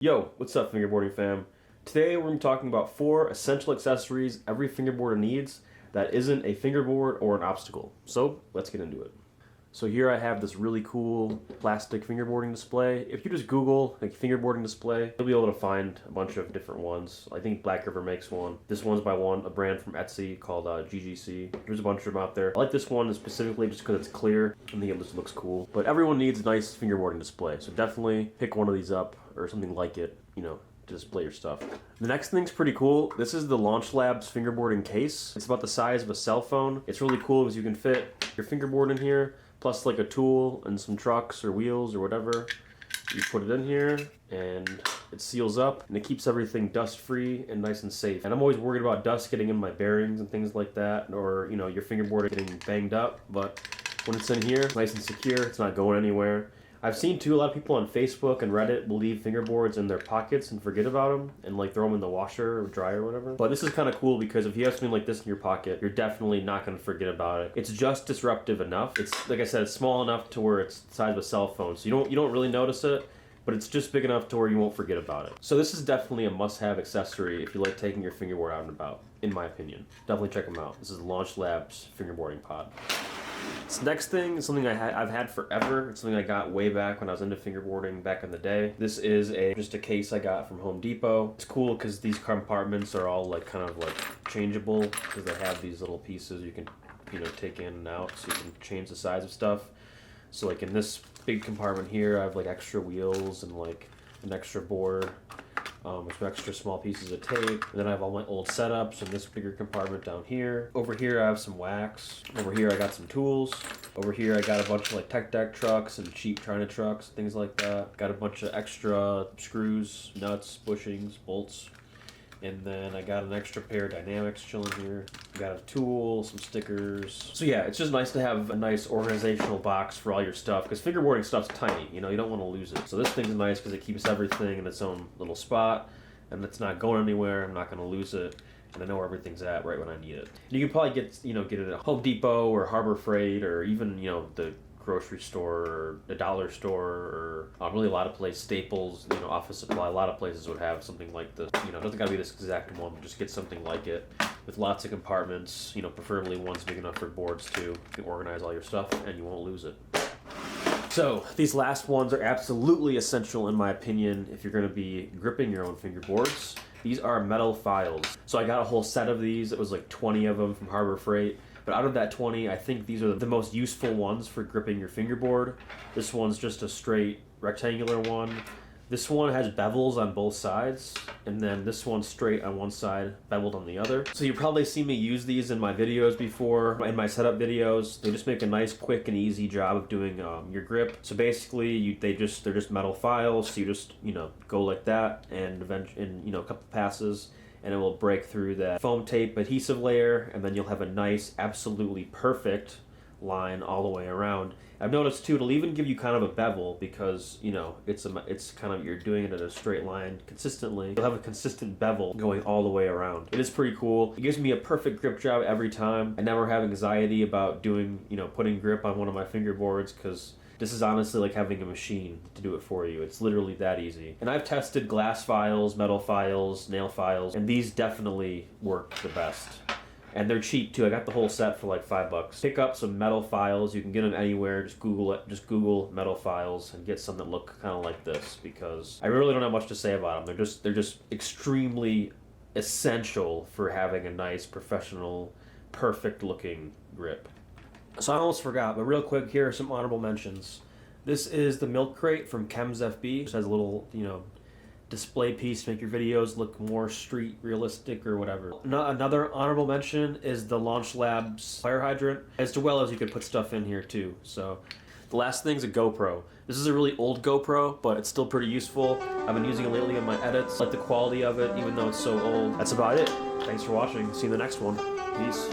Yo, what's up fingerboarding fam? Today we're going to be talking about 4 essential accessories every fingerboarder needs that isn't a fingerboard or an obstacle. So let's get into it. So here I have this really cool plastic fingerboarding display. If you just Google like fingerboarding display, you'll be able to find a bunch of different ones. I think Black River makes one. This one's by a brand from Etsy called GGC. There's a bunch of them out there. I like this one specifically just because it's clear. I think it just looks cool. But everyone needs a nice fingerboarding display. So definitely pick one of these up or something like it, you know, to display your stuff. The next thing's pretty cool. This is the Launch Labs fingerboarding case. It's about the size of a cell phone. It's really cool because you can fit your fingerboard in here, plus like a tool and some trucks or wheels or whatever. You put it in here and it seals up and it keeps everything dust free and nice and safe. And I'm always worried about dust getting in my bearings and things like that, or you know, your fingerboard getting banged up. But when it's in here, nice and secure, it's not going anywhere. I've seen too, a lot of people on Facebook and Reddit will leave fingerboards in their pockets and forget about them and like throw them in the washer or dryer or whatever. But this is kind of cool because if you have something like this in your pocket, you're definitely not going to forget about it. It's just disruptive enough. It's, like I said, it's small enough to where it's the size of a cell phone. So you don't really notice it, but it's just big enough to where you won't forget about it. So this is definitely a must-have accessory if you like taking your fingerboard out and about, in my opinion. Definitely check them out. This is Launch Labs fingerboarding pod. This next thing is something I've had forever. It's something I got way back when I was into fingerboarding back in the day. This is just a case I got from Home Depot. It's cool because these compartments are all like kind of like changeable because they have these little pieces you can, you know, take in and out so you can change the size of stuff. So like in this big compartment here, I have like extra wheels and like an extra board. With some extra small pieces of tape. And then I have all my old setups in this bigger compartment down here. Over here I have some wax. Over here I got some tools. Over here I got a bunch of like tech deck trucks and cheap China trucks, things like that. Got a bunch of extra screws, nuts, bushings, bolts. And then I got an extra pair of dynamics chilling here. Got a tool, some stickers. So yeah, it's just nice to have a nice organizational box for all your stuff because fingerboarding stuff's tiny, you know, you don't want to lose it. So this thing's nice because it keeps everything in its own little spot and it's not going anywhere. I'm not going to lose it. And I know where everything's at right when I need it. And you can probably get it at Home Depot or Harbor Freight or even, you know, the grocery store or a dollar store or really a lot of places, Staples, you know, Office Supply, a lot of places would have something like this. You know, it doesn't gotta be this exact one, but just get something like it with lots of compartments, you know, preferably ones big enough for boards too. You can organize all your stuff and you won't lose it. So these last ones are absolutely essential in my opinion if you're gonna be gripping your own fingerboards. These are metal files. So I got a whole set of these. It was like 20 of them from Harbor Freight. But out of that 20, I think these are the most useful ones for gripping your fingerboard. This one's just a straight rectangular one. This one has bevels on both sides, and then this one's straight on one side, beveled on the other. So you probably see me use these in my videos before, in my setup videos. They just make a nice, quick, and easy job of doing your grip. So basically, they're just metal files. So you just, you know, go like that, and eventually, in, you know, a couple passes, and it will break through that foam tape adhesive layer, and then you'll have a nice, absolutely perfect line all the way around. I've noticed too, it'll even give you kind of a bevel because, you know, it's kind of, you're doing it at a straight line consistently. You'll have a consistent bevel going all the way around. It is pretty cool. It gives me a perfect grip job every time. I never have anxiety about doing, you know, putting grip on one of my fingerboards because this is honestly like having a machine to do it for you. It's literally that easy. And I've tested glass files, metal files, nail files, and these definitely work the best. And they're cheap too. I got the whole set for like $5. Pick up some metal files. You can get them anywhere. Just Google it. Just Google metal files and get some that look kind of like this because I really don't have much to say about them. They're just extremely essential for having a nice, professional, perfect looking grip. So I almost forgot, but real quick, here are some honorable mentions. This is the milk crate from Chems FB. It has a little, you know, display piece to make your videos look more street realistic or whatever. Another honorable mention is the Launch Labs fire hydrant, as well as you could put stuff in here too. So the last thing is a GoPro. This is a really old GoPro, but it's still pretty useful. I've been using it lately in my edits. I like the quality of it, even though it's so old. That's about it. Thanks for watching. See you in the next one. Peace.